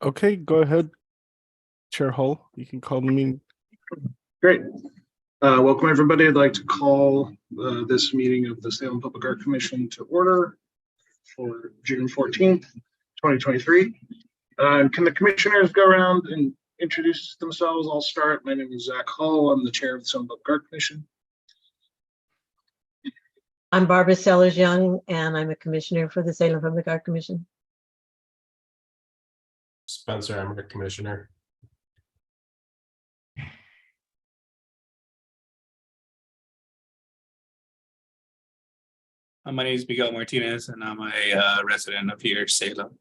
Okay, go ahead, Chair Hull. You can call the meeting. Great. Welcome, everybody. I'd like to call this meeting of the Salem Public Art Commission to order for June 14th, 2023. Can the commissioners go around and introduce themselves? I'll start. My name is Zach Hull. I'm the chair of the Salem Public Art Commission. I'm Barbara Sellers Young, and I'm a commissioner for the Salem Public Art Commission. Spencer, I'm a commissioner. My name is Miguel Martinez, and I'm a resident of here, Salem.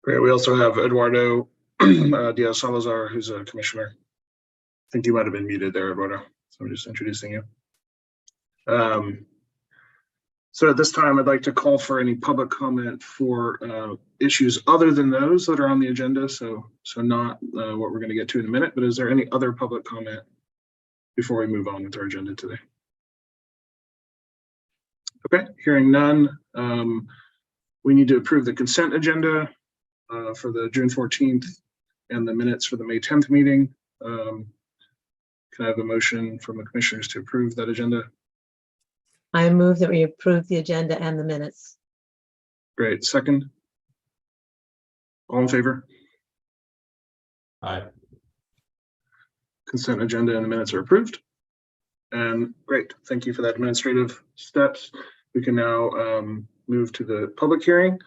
Great. We also have Eduardo Diaz Salazar, who's a commissioner. I think you might have been muted there, Eduardo. So I'm just introducing you. So at this time, I'd like to call for any public comment for issues other than those that are on the agenda. So not what we're going to get to in a minute, but is there any other public comment before we move on with our agenda today? Okay, hearing none. We need to approve the consent agenda for the June 14th and the minutes for the May 10th meeting. Can I have a motion from the commissioners to approve that agenda? I move that we approve the agenda and the minutes. Great. Second? All in favor? Aye. Consent agenda and the minutes are approved. And great. Thank you for that administrative steps. We can now move to the public hearing.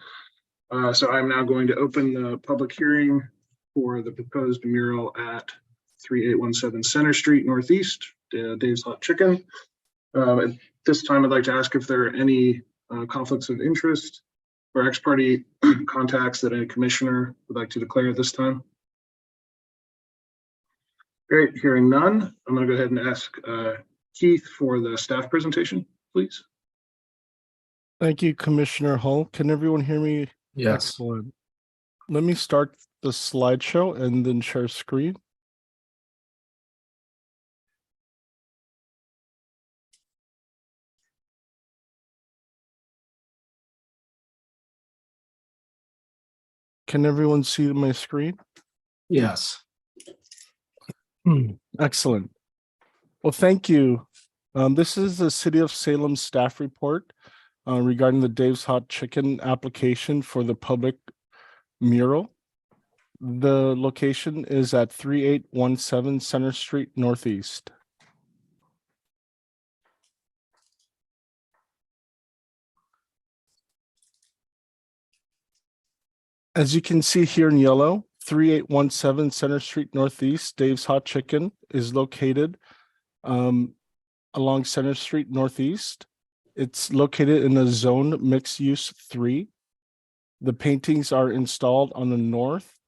So I'm now going to open the public hearing for the proposed mural at 3817 Center Street Northeast, Dave's Hot Chicken. At this time, I'd like to ask if there are any conflicts of interest or ex-party contacts that any commissioner would like to declare at this time. Great, hearing none, I'm going to go ahead and ask Keith for the staff presentation, please. Thank you, Commissioner Hull. Can everyone hear me? Yes. Excellent. Let me start the slideshow and then share screen. Can everyone see my screen? Yes. Excellent. Well, thank you. This is the City of Salem staff report regarding the Dave's Hot Chicken application for the public mural. The location is at 3817 Center Street Northeast. As you can see here in yellow, 3817 Center Street Northeast, Dave's Hot Chicken is located along Center Street Northeast. It's located in a zone mixed use 3. The paintings are installed on the north,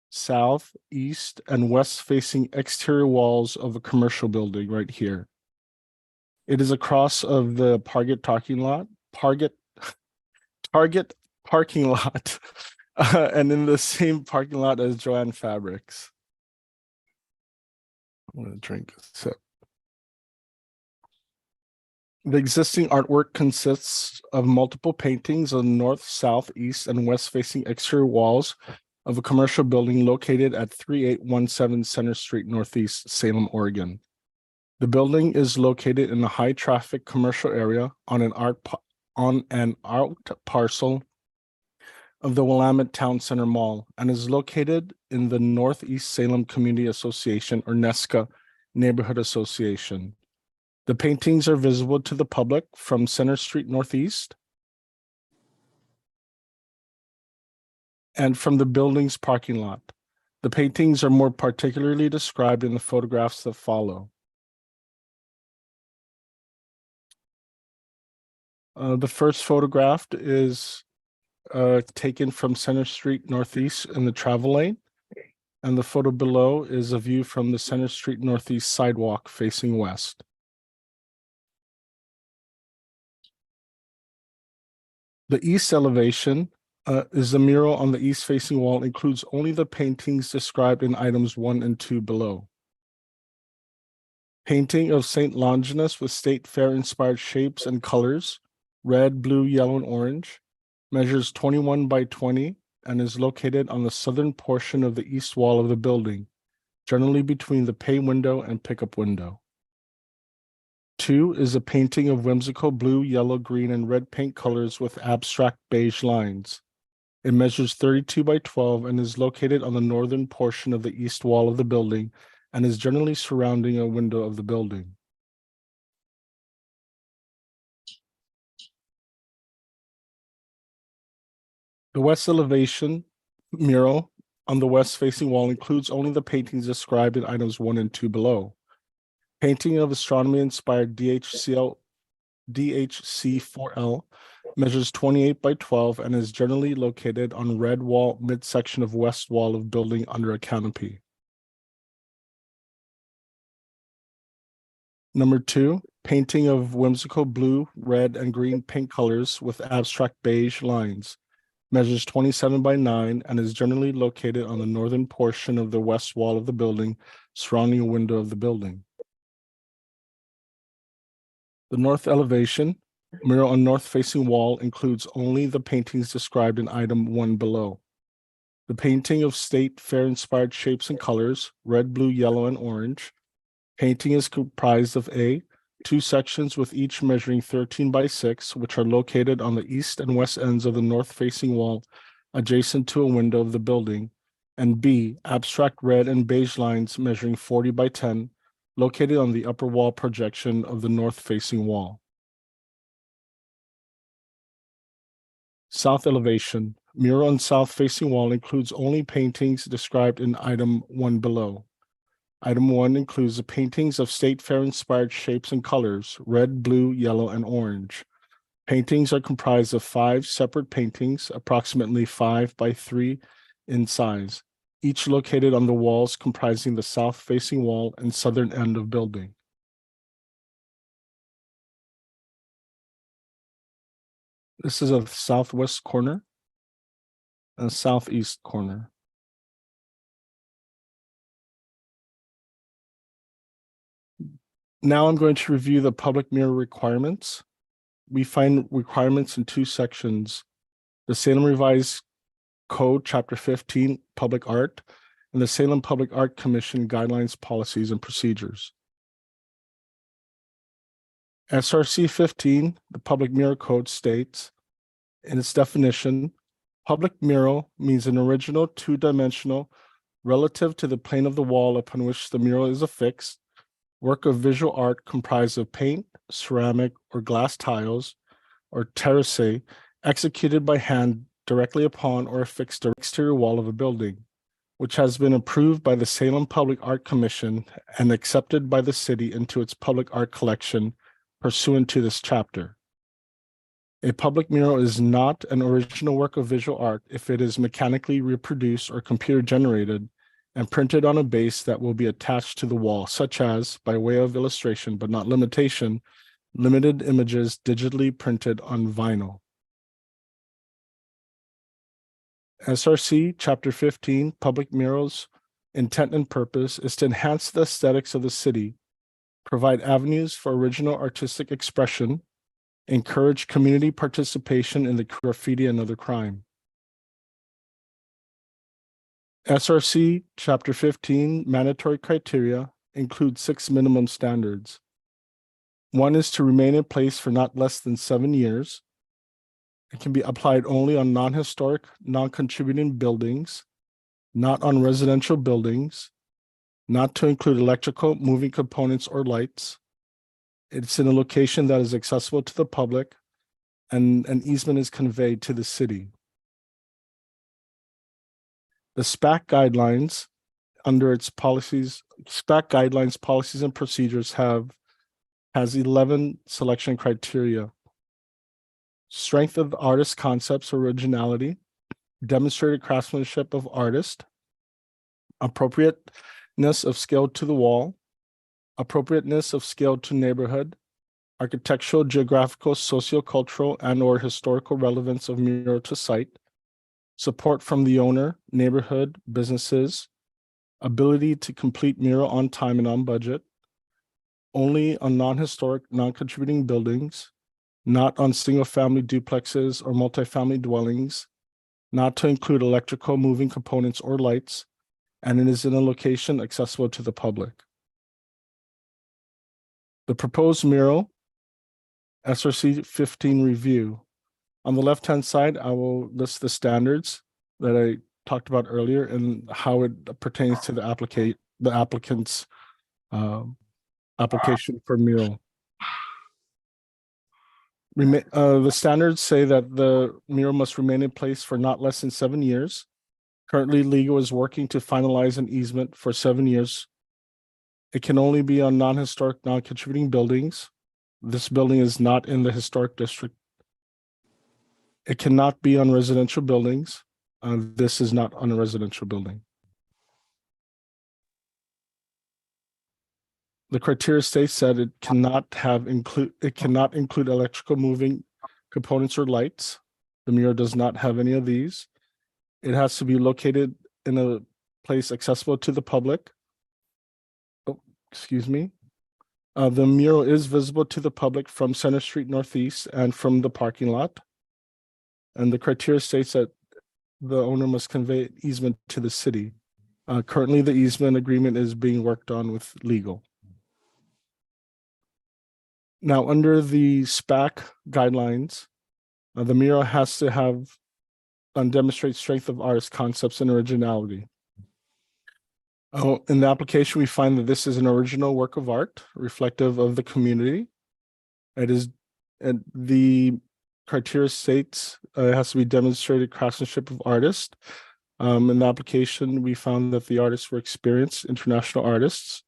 south, east, and west facing exterior walls of a commercial building right here. It is across of the Target parking lot, and in the same parking lot as Joanne Fabrics. I'm gonna drink a sip. The existing artwork consists of multiple paintings on north, south, east, and west facing exterior walls of a commercial building located at 3817 Center Street Northeast, Salem, Oregon. The building is located in a high traffic commercial area on an out parcel of the Willamette Town Center Mall and is located in the Northeast Salem Community Association, or NESCA Neighborhood Association. The paintings are visible to the public from Center Street Northeast and from the building's parking lot. The paintings are more particularly described in the photographs that follow. The first photograph is taken from Center Street Northeast in the travel lane, and the photo below is a view from the Center Street Northeast sidewalk facing west. The east elevation is the mural on the east facing wall, includes only the paintings described in items 1 and 2 below. Painting of St. Longinus with State Fair inspired shapes and colors, red, blue, yellow, and orange. measures 21 by 20 and is located on the southern portion of the east wall of the building, generally between the pay window and pickup window. 2 is a painting of whimsical blue, yellow, green, and red paint colors with abstract beige lines. It measures 32 by 12 and is located on the northern portion of the east wall of the building and is generally surrounding a window of the building. The west elevation mural on the west facing wall includes only the paintings described in items 1 and 2 below. Painting of astronomy inspired DHC4L measures 28 by 12 and is generally located on red wall midsection of west wall of building under a canopy. Number 2, painting of whimsical blue, red, and green paint colors with abstract beige lines. Measures 27 by 9 and is generally located on the northern portion of the west wall of the building, surrounding a window of the building. The north elevation mural on north facing wall includes only the paintings described in item 1 below. The painting of state fair inspired shapes and colors, red, blue, yellow, and orange. Painting is comprised of A, 2 sections with each measuring 13 by 6, which are located on the east and west ends of the north facing wall adjacent to a window of the building, and B, abstract red and beige lines measuring 40 by 10, located on the upper wall projection of the north facing wall. South elevation mural on south facing wall includes only paintings described in item 1 below. Item 1 includes the paintings of state fair inspired shapes and colors, red, blue, yellow, and orange. Paintings are comprised of 5 separate paintings, approximately 5 by 3 in size, each located on the walls comprising the south facing wall and southern end of building. This is a southwest corner and southeast corner. Now I'm going to review the public mirror requirements. We find requirements in 2 sections: the Salem Revised Code, Chapter 15, Public Art, and the Salem Public Art Commission Guidelines, Policies, and Procedures. SRC 15, the Public Mural Code, states, in its definition, public mural means an original 2-dimensional, relative to the plane of the wall upon which the mural is affixed, work of visual art comprised of paint, ceramic, or glass tiles, or terrace, executed by hand directly upon or affixed to the exterior wall of a building, which has been approved by the Salem Public Art Commission and accepted by the city into its public art collection pursuant to this chapter. A public mural is not an original work of visual art if it is mechanically reproduced or computer generated and printed on a base that will be attached to the wall, such as, by way of illustration but not limitation, limited images digitally printed on vinyl. SRC Chapter 15, Public Murals, intent and purpose is to enhance the aesthetics of the city, provide avenues for original artistic expression, encourage community participation in the graffiti and other crime. SRC Chapter 15 mandatory criteria include 6 minimum standards. 1 is to remain in place for not less than 7 years. It can be applied only on non-historic, non-contributing buildings, not on residential buildings, not to include electrical, moving components, or lights. It's in a location that is accessible to the public, and an easement is conveyed to the city. The SPAC guidelines, under its policies, SPAC guidelines, policies, and procedures has 11 selection criteria: strength of artist concepts, originality, demonstrated craftsmanship of artist, appropriateness of scale to the wall, appropriateness of scale to neighborhood, architectural, geographical, sociocultural, and/or historical relevance of mural to site, support from the owner, neighborhood, businesses, ability to complete mural on time and on budget, only on non-historic, non-contributing buildings, not on single-family duplexes or multifamily dwellings, not to include electrical moving components or lights, and it is in a location accessible to the public. The proposed mural, SRC 15 review. On the left-hand side, I will list the standards that I talked about earlier and how it pertains to the applicant's application for mural. The standards say that the mural must remain in place for not less than 7 years. Currently, legal is working to finalize an easement for 7 years. It can only be on non-historic, non-contributing buildings. This building is not in the historic district. It cannot be on residential buildings. This is not on a residential building. The criteria states that it cannot include electrical moving components or lights. The mural does not have any of these. It has to be located in a place accessible to the public. Oh, excuse me. The mural is visible to the public from Center Street Northeast and from the parking lot. And the criteria states that the owner must convey easement to the city. Currently, the easement agreement is being worked on with legal. Now, under the SPAC guidelines, the mural has to have and demonstrate strength of artist concepts and originality. In the application, we find that this is an original work of art reflective of the community. It is, and the criteria states it has to be demonstrated craftsmanship of artist. In the application, we found that the artists were experienced international artists.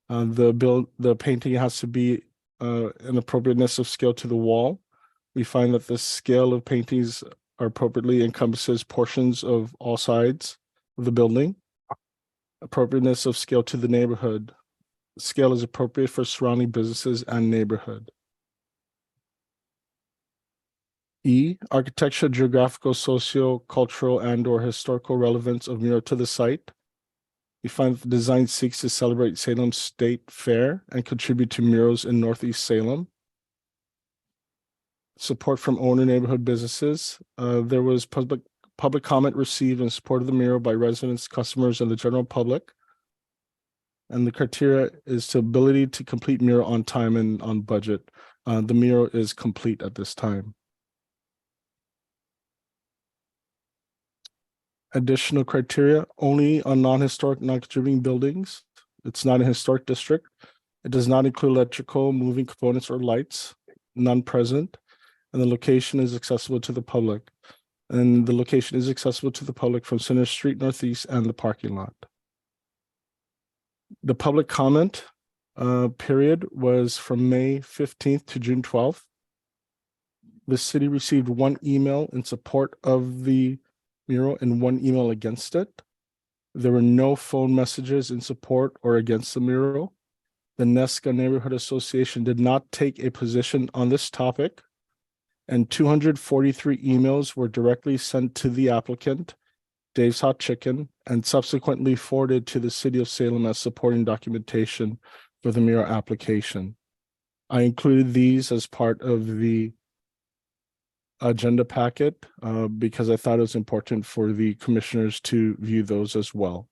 The painting has to be an appropriateness of scale to the wall. We find that the scale of paintings are appropriately encompasses portions of all sides of the building. Appropriateness of scale to the neighborhood. Scale is appropriate for surrounding businesses and neighborhood. E, architecture, geographical, socio-cultural, and/or historical relevance of mural to the site. We find that the design seeks to celebrate Salem State Fair and contribute to murals in Northeast Salem. Support from owner neighborhood businesses. There was public comment received in support of the mural by residents, customers, and the general public. And the criteria is to ability to complete mural on time and on budget. The mural is complete at this time. Additional criteria, only on non-historic, non-contributing buildings. It's not a historic district. It does not include electrical, moving components, or lights, none present. And the location is accessible to the public. And the location is accessible to the public from Center Street Northeast and the parking lot. The public comment period was from May 15th to June 12th. The city received 1 email in support of the mural and 1 email against it. There were no phone messages in support or against the mural. The Nesca Neighborhood Association did not take a position on this topic, and 243 emails were directly sent to the applicant, Dave's Hot Chicken, and subsequently forwarded to the city of Salem as supporting documentation for the mural application. I included these as part of the agenda packet because I thought it was important for the commissioners to view those as well.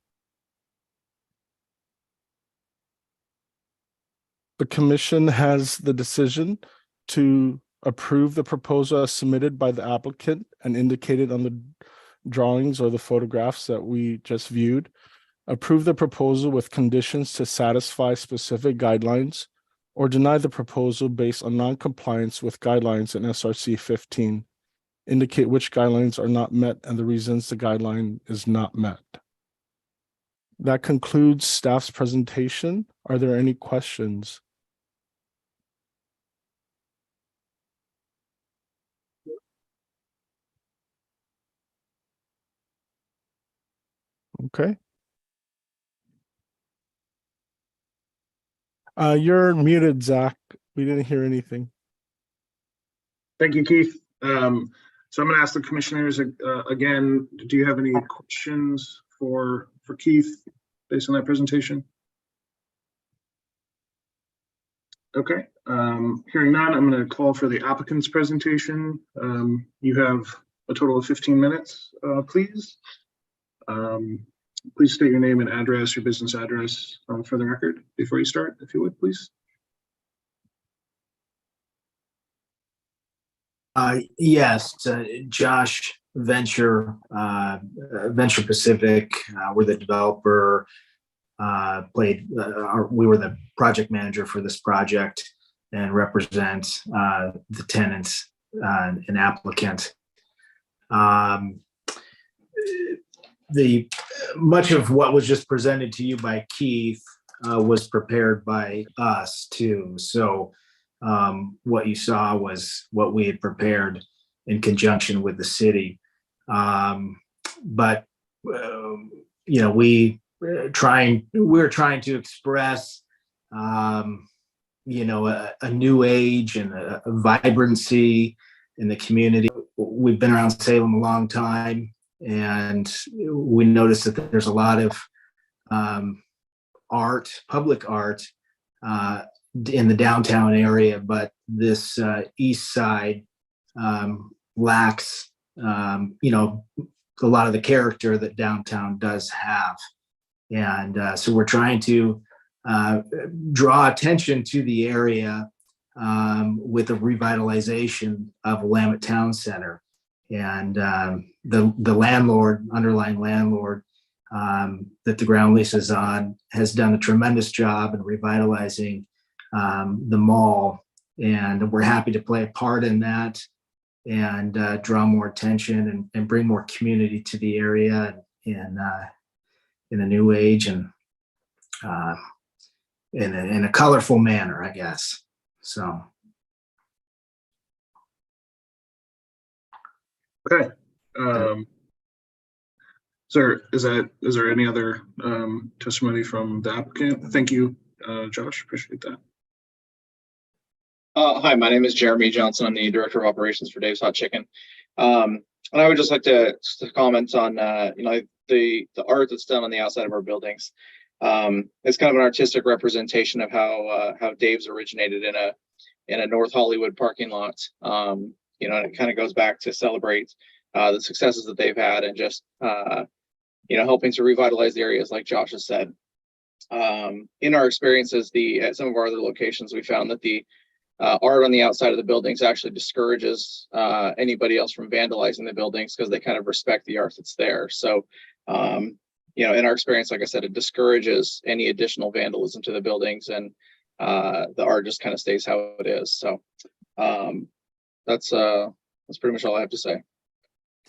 The commission has the decision to approve the proposal as submitted by the applicant and indicated on the drawings or the photographs that we just viewed. Approve the proposal with conditions to satisfy specific guidelines, or deny the proposal based on non-compliance with guidelines in SRC 15. Indicate which guidelines are not met and the reasons the guideline is not met. That concludes staff's presentation. Are there any questions? Okay. You're muted, Zach. We didn't hear anything. Thank you, Keith. So I'm going to ask the commissioners again, do you have any questions for Keith based on that presentation? Okay. Hearing none, I'm going to call for the applicant's presentation. You have a total of 15 minutes, please. Please state your name and address, your business address for the record before you start, if you would, please. Yes, Josh Venture, Venture Pacific. We're the developer. We were the project manager for this project and represent the tenants and applicant. The much of what was just presented to you by Keith was prepared by us too. So what you saw was what we had prepared in conjunction with the city. But you know, we're trying to express you know, a new age and a vibrancy in the community. We've been around Salem a long time, and we noticed that there's a lot of art, public art, in the downtown area, but this east side lacks, you know, a lot of the character that downtown does have. And so we're trying to draw attention to the area with the revitalization of Willamette Town Center. And the landlord, underlying landlord that the ground lease is on, has done a tremendous job in revitalizing the mall. And we're happy to play a part in that and draw more attention and bring more community to the area in a new age and in a colorful manner, I guess. So. Okay. Is there any other testimony from the applicant? Thank you, Josh. Appreciate that. Hi, my name is Jeremy Johnson. I'm the Director of Operations for Dave's Hot Chicken. And I would just like to comment on you know, the art that's done on the outside of our buildings. It's kind of an artistic representation of how Dave's originated in a North Hollywood parking lot. You know, and it kind of goes back to celebrate the successes that they've had and just you know, helping to revitalize the areas, like Josh has said. In our experiences, at some of our other locations, we found that the art on the outside of the buildings actually discourages anybody else from vandalizing the buildings because they kind of respect the art that's there. So, you know, in our experience, like I said, it discourages any additional vandalism to the buildings, and the art just kind of stays how it is. So that's pretty much all I have to say.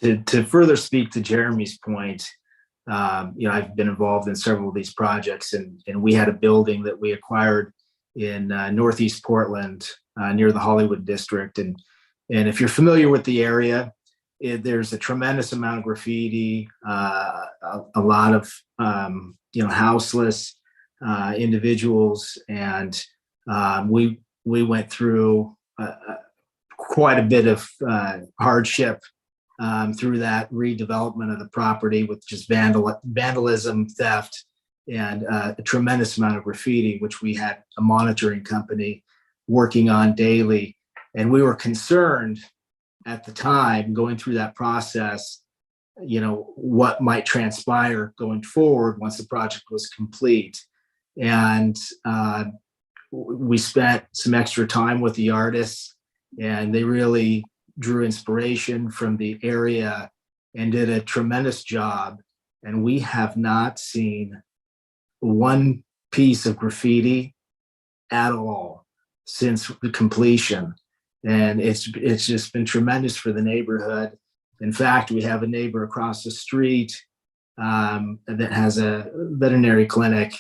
To further speak to Jeremy's point, you know, I've been involved in several of these projects, and we had a building that we acquired in Northeast Portland near the Hollywood district. And if you're familiar with the area, there's a tremendous amount of graffiti, a lot of, you know, houseless individuals. And we went through quite a bit of hardship through that redevelopment of the property with just vandalism, theft, and a tremendous amount of graffiti, which we had a monitoring company working on daily. And we were concerned at the time, going through that process, you know, what might transpire going forward once the project was complete. And we spent some extra time with the artists, and they really drew inspiration from the area and did a tremendous job. And we have not seen one piece of graffiti at all since the completion. And it's just been tremendous for the neighborhood. In fact, we have a neighbor across the street that has a veterinary clinic,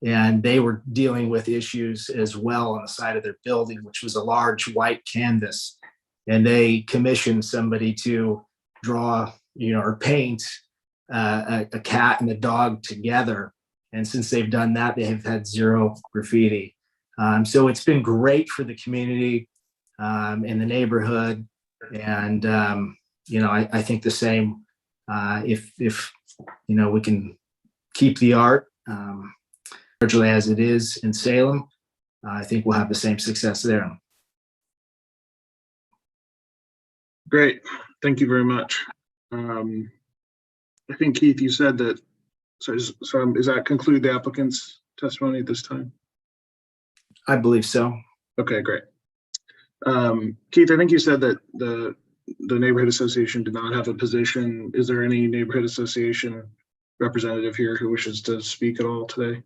and they were dealing with issues as well on the side of their building, which was a large white canvas. And they commissioned somebody to draw, you know, or paint a cat and a dog together. And since they've done that, they have had zero graffiti. So it's been great for the community in the neighborhood. And, you know, I think the same, if, you know, we can keep the art largely as it is in Salem, I think we'll have the same success there. Great. Thank you very much. I think Keith, you said that, so does that conclude the applicant's testimony at this time? I believe so. Okay, great. Keith, I think you said that the neighborhood association did not have a position. Is there any neighborhood association representative here who wishes to speak at all today?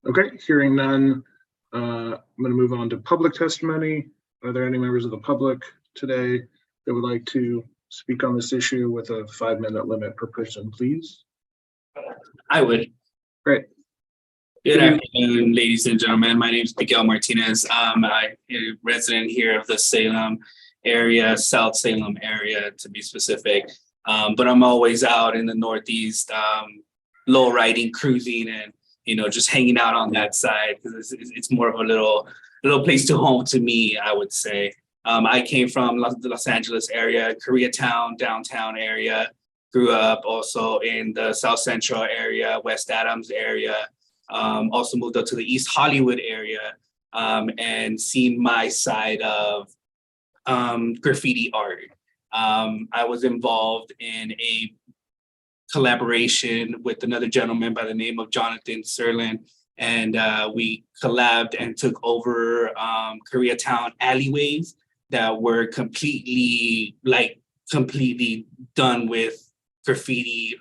Okay, hearing none, I'm going to move on to public testimony. Are there any members of the public today that would like to speak on this issue with a 5-minute limit per person, please? I would. Great. Good afternoon, ladies and gentlemen. My name is Miguel Martinez. I'm a resident here of the Salem area, South Salem area to be specific. But I'm always out in the Northeast, low riding, cruising, and just hanging out on that side because it's more of a little place to home to me, I would say. I came from the Los Angeles area, Koreatown, downtown area. Grew up also in the South Central area, West Adams area. Also moved up to the East Hollywood area and seen my side of graffiti art. I was involved in a collaboration with another gentleman by the name of Jonathan Serlin, and we collabed and took over Koreatown alleyways that were completely done with graffiti,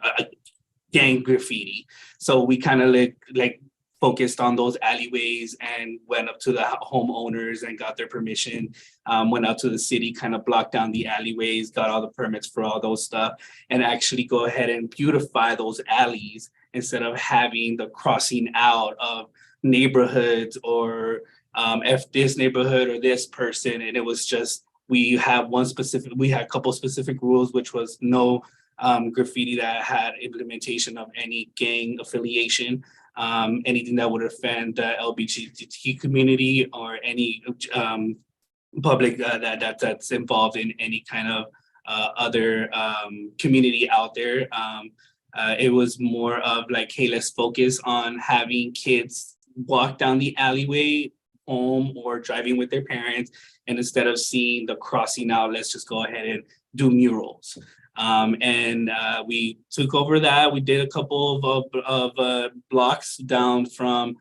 gang graffiti. So we kind of like focused on those alleyways and went up to the homeowners and got their permission, went out to the city, kind of blocked down the alleyways, got all the permits for all those stuff, and actually go ahead and beautify those alleys instead of having the crossing out of neighborhoods or if this neighborhood or this person. And it was just, we had a couple specific rules, which was no graffiti that had implementation of any gang affiliation, anything that would offend the LGBT community or any public that's involved in any kind of other community out there. It was more of like, hey, let's focus on having kids walk down the alleyway home or driving with their parents, and instead of seeing the crossing out, let's just go ahead and do murals. And we took over that. We did a couple of blocks down from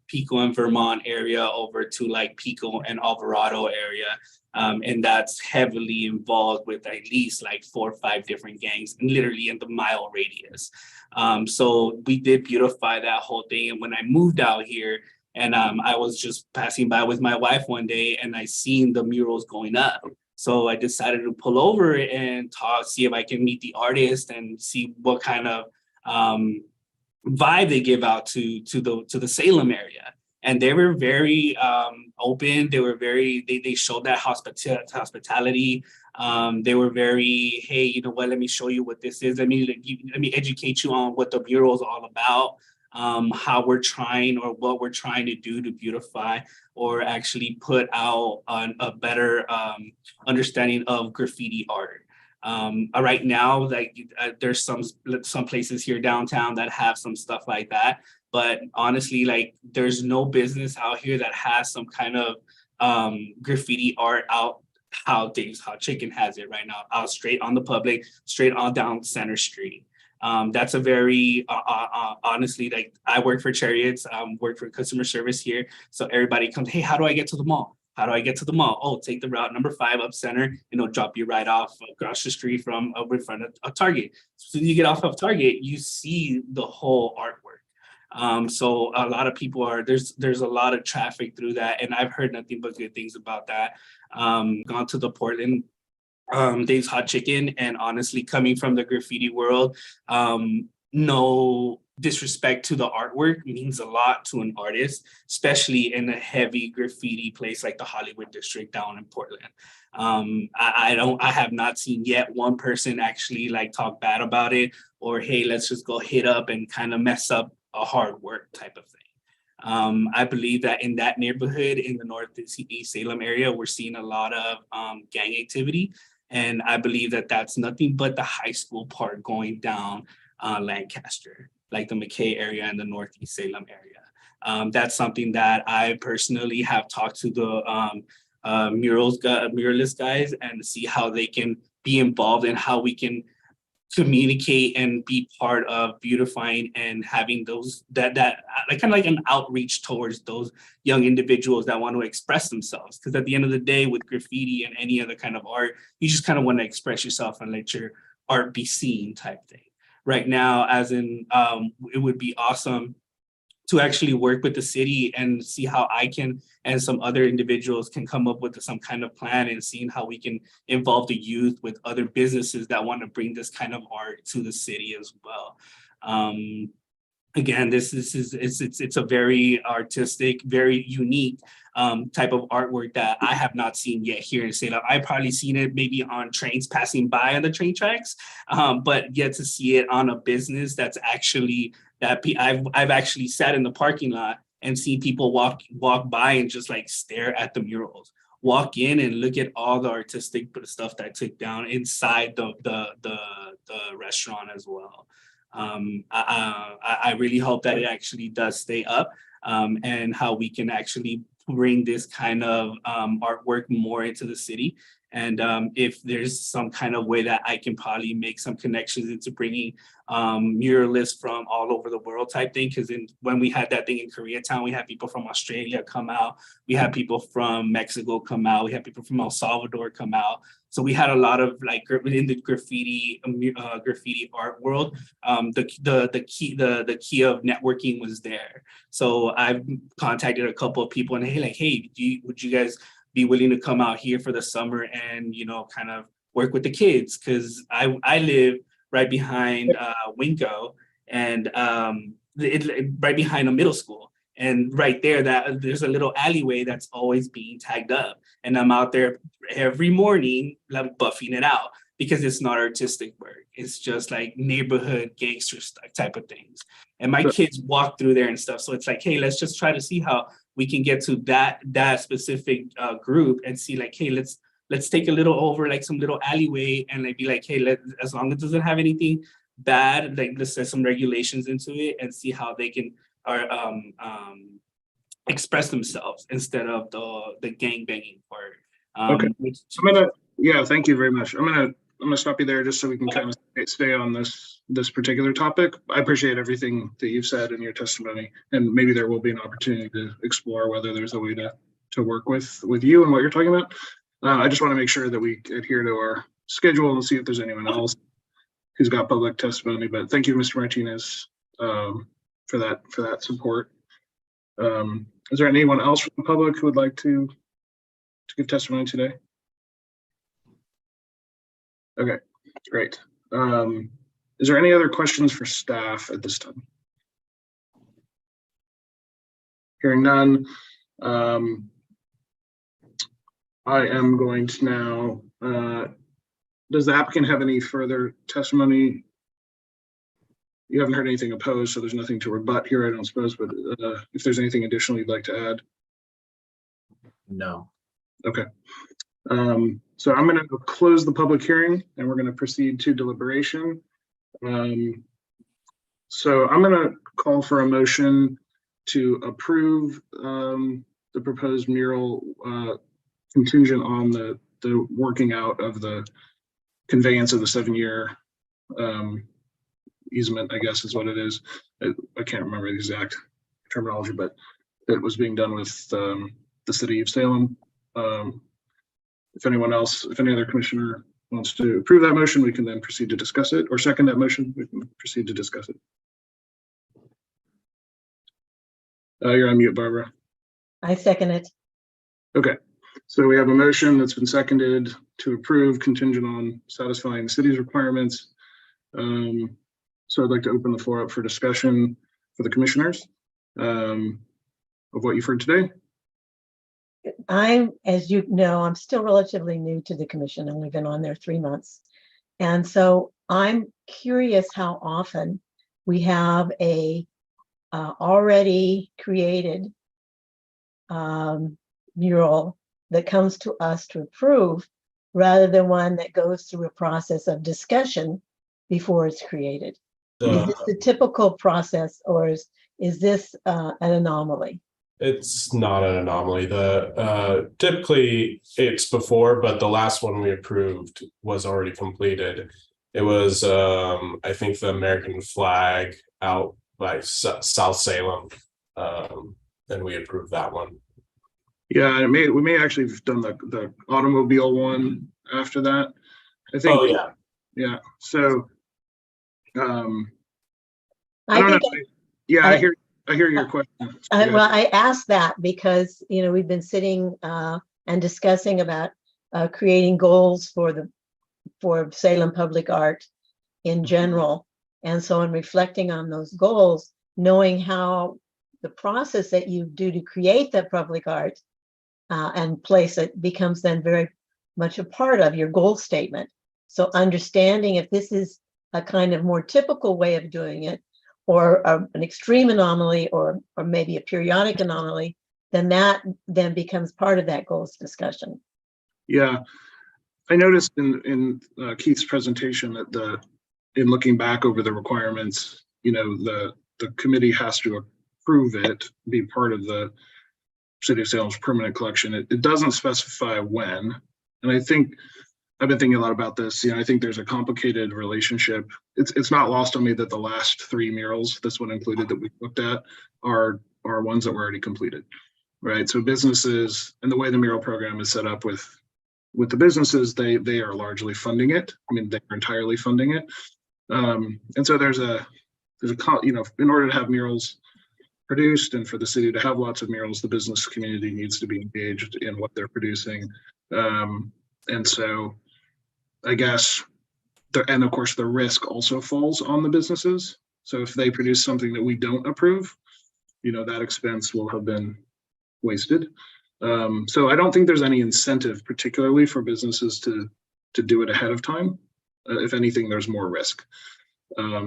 Pico and Vermont area over to like Pico and Alvarado area. And that's heavily involved with at least like 4 or 5 different gangs, literally in the mile radius. So we did beautify that whole thing. And when I moved out here, and I was just passing by with my wife one day, and I seen the murals going up. So I decided to pull over and see if I can meet the artist and see what kind of vibe they give out to the Salem area. And they were very open. They were they showed that hospitality. They were very, hey, you know what? Let me show you what this is. Let me educate you on what the mural is all about. How we're trying or what we're trying to do to beautify or actually put out on a better understanding of graffiti art. Right now, like there's some places here downtown that have some stuff like that, but honestly, like there's no business out here that has some kind of graffiti art out how Dave's Hot Chicken has it right now, out straight on the public, straight on down Center Street. That's a very, honestly, like I work for Chariots, work for customer service here. So everybody comes, hey, how do I get to the mall? How do I get to the mall? Oh, take the route number 5 up Center, and it'll drop you right off across the street from over in front of Target. So when you get off of Target, you see the whole artwork. So a lot of people there's a lot of traffic through that. And I've heard nothing but good things about that. Gone to the Portland Dave's Hot Chicken, and honestly, coming from the graffiti world, no disrespect to the artwork means a lot to an artist, especially in a heavy graffiti place like the Hollywood district down in Portland. I have not seen yet one person actually like talk bad about it or hey, let's just go hit up and kind of mess up a hard work type of thing. I believe that in that neighborhood in the Northeast Salem area, we're seeing a lot of gang activity. And I believe that that's nothing but the high school part going down Lancaster, like the McKay area and the Northeast Salem area. That's something that I personally have talked to the muralist guys and see how they can be involved and how we can communicate and be part of beautifying and having those that like kind of like an outreach towards those young individuals that want to express themselves. Because at the end of the day, with graffiti and any other kind of art, you just kind of want to express yourself and let your art be seen type thing. Right now, as in, it would be awesome to actually work with the city and see how I can and some other individuals can come up with some kind of plan and seeing how we can involve the youth with other businesses that want to bring this kind of art to the city as well. Again, it's a very artistic, very unique type of artwork that I have not seen yet here in Salem. I've probably seen it maybe on trains passing by on the train tracks, but yet to see it on a business that's actually that I've actually sat in the parking lot and seen people walk by and just like stare at the murals, walk in and look at all the artistic stuff that I took down inside the restaurant as well. I really hope that it actually does stay up, and how we can actually bring this kind of artwork more into the city. And if there's some kind of way that I can probably make some connections into bringing muralists from all over the world type thing, because when we had that thing in Koreatown, we had people from Australia come out, we had people from Mexico come out, we had people from El Salvador come out. So we had a lot of like in the graffiti art world, the key of networking was there. So I've contacted a couple of people and hey, would you guys be willing to come out here for the summer and, you know, kind of work with the kids? Because I live right behind Winco and right behind a middle school. And right there, there's a little alleyway that's always being tagged up. And I'm out there every morning, like buffing it out, because it's not artistic work. It's just like neighborhood gangster type of things. And my kids walk through there and stuff. So it's like, hey, let's just try to see how we can get to that specific group and see like, hey, let's take a little over like some little alleyway and like be like, hey, as long as it doesn't have anything bad, like let's set some regulations into it and see how they can express themselves instead of the gang banging part. Okay. Thank you very much. I'm gonna stop you there just so we can kind of stay on this particular topic. I appreciate everything that you've said in your testimony, and maybe there will be an opportunity to explore whether there's a way to work with you and what you're talking about. I just want to make sure that we adhere to our schedule and see if there's anyone else who's got public testimony. But thank you, Mr. Martinez, for that support. Is there anyone else from the public who would like to give testimony today? Okay, great. Is there any other questions for staff at this time? Hearing none, I am going to now, does the applicant have any further testimony? You haven't heard anything opposed, so there's nothing to rebut here, I don't suppose, but if there's anything additional you'd like to add? No. Okay. So I'm going to close the public hearing and we're going to proceed to deliberation. So I'm going to call for a motion to approve the proposed mural contingent on the working out of the conveyance of the 7-year easement, I guess is what it is. I can't remember the exact terminology, but it was being done with the city of Salem. If any other commissioner wants to approve that motion, we can then proceed to discuss it, or second that motion, we can proceed to discuss it. You're on mute, Barbara. I second it. Okay, so we have a motion that's been seconded to approve contingent on satisfying the city's requirements. So I'd like to open the floor up for discussion for the commissioners of what you've heard today. As you know, I'm still relatively new to the commission. I've only been on there 3 months. And so I'm curious how often we have a already created mural that comes to us to approve rather than one that goes through a process of discussion before it's created. Is this the typical process, or is this an anomaly? It's not an anomaly. The typically it's before, but the last one we approved was already completed. It was I think the American flag out by South Salem. And we approved that one. Yeah, we may actually have done the automobile one after that. I think. Oh yeah. Yeah. So I I don't think know. Yeah, I- I hear your question. well, I asked that because, we've been sitting and discussing about creating goals for Salem Public Art in general. And so in reflecting on those goals, knowing how the process that you do to create that public art and place it becomes then very much a part of your goal statement. So understanding if this is a kind of more typical way of doing it, or an extreme anomaly, or maybe a periodic anomaly, then that then becomes part of that goals discussion. Yeah, I noticed in Keith's presentation that in looking back over the requirements, the committee has to approve it, be part of the City of Salem's permanent collection. It doesn't specify when, and I think I've been thinking a lot about this. I think there's a complicated relationship. It's not lost on me that the last 3 murals, this one included, that we looked at are ones that were already completed, right? So businesses, and the way the mural program is set up with the businesses, they are largely funding it. I mean, they're entirely funding it. And so there's a in order to have murals produced and for the city to have lots of murals, the business community needs to be engaged in what they're producing. And so I guess, and of course, the risk also falls on the businesses. So if they produce something that we don't approve, that expense will have been wasted. So I don't think there's any incentive, particularly for businesses to do it ahead of time. If anything, there's more risk.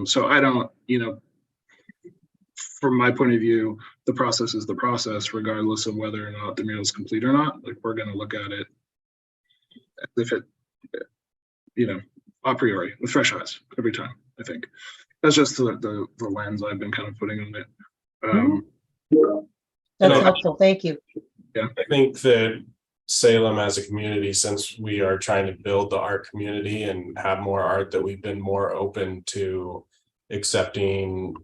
So I don't, from my point of view, the process is the process, regardless of whether or not the mural is complete or not. Like, we're going to look at it if it, a priori with fresh eyes every time. I think that's just the lens I've been kind of putting on it. That's helpful. Thank you. I think that Salem as a community, since we are trying to build the art community and have more art, that we've been more open to accepting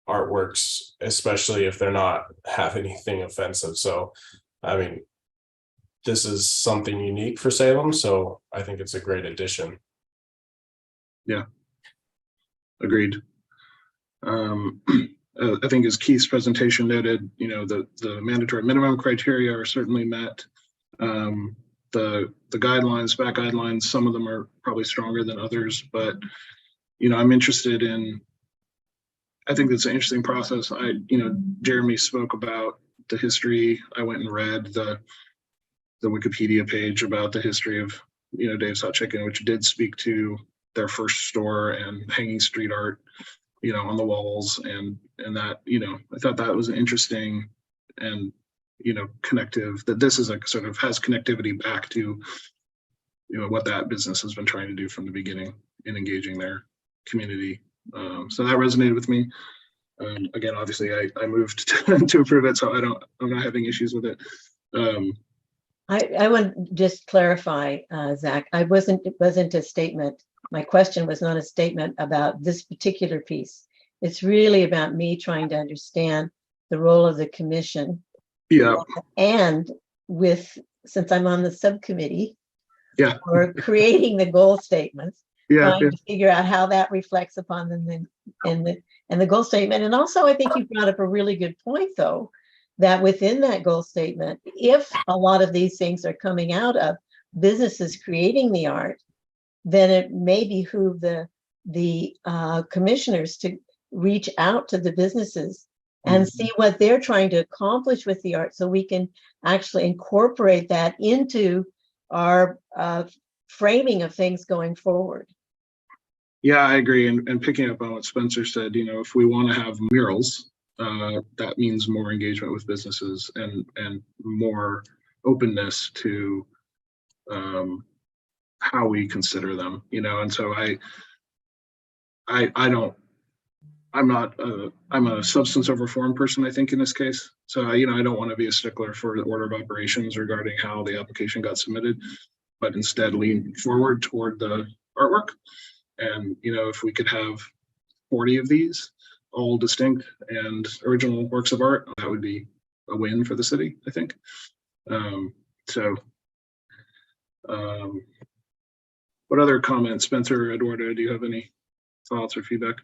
artworks, especially if they're not have anything offensive. So, I mean, this is something unique for Salem, so I think it's a great addition. Yeah, agreed. I think as Keith's presentation noted, the mandatory minimum criteria are certainly met. The guidelines, back guidelines, some of them are probably stronger than others, but I'm interested in. I think it's an interesting process. Jeremy spoke about the history. I went and read the Wikipedia page about the history of Dave's Hot Chicken, which did speak to their first store and hanging street art, on the walls, and that, I thought that was interesting and connective, that this is a sort of has connectivity back to what that business has been trying to do from the beginning in engaging their community. So that resonated with me. Again, obviously I moved to approve it, so I'm not having issues with it. I want to just clarify, Zach, it wasn't a statement. My question was not a statement about this particular piece. It's really about me trying to understand the role of the commission. Yeah. And since I'm on the subcommittee, Yeah, for creating the goal statements, yeah, trying to figure out how that reflects upon them in the goal statement. And also, I think you brought up a really good point, though, that within that goal statement, if a lot of these things are coming out of businesses creating the art, then it may behoove the commissioners to reach out to the businesses and see what they're trying to accomplish with the art, so we can actually incorporate that into our framing of things going forward. Yeah, I agree. And picking up on what Spencer said, if we want to have murals, that means more engagement with businesses and more openness to how we consider them, and so I don't I'm a substance over form person, I think, in this case. So, I don't want to be a stickler for the order of operations regarding how the application got submitted, but instead lean forward toward the artwork. And, if we could have 40 of these, all distinct and original works of art, that would be a win for the city, I think. What other comments, Spencer, Eduardo, do you have any thoughts or feedback?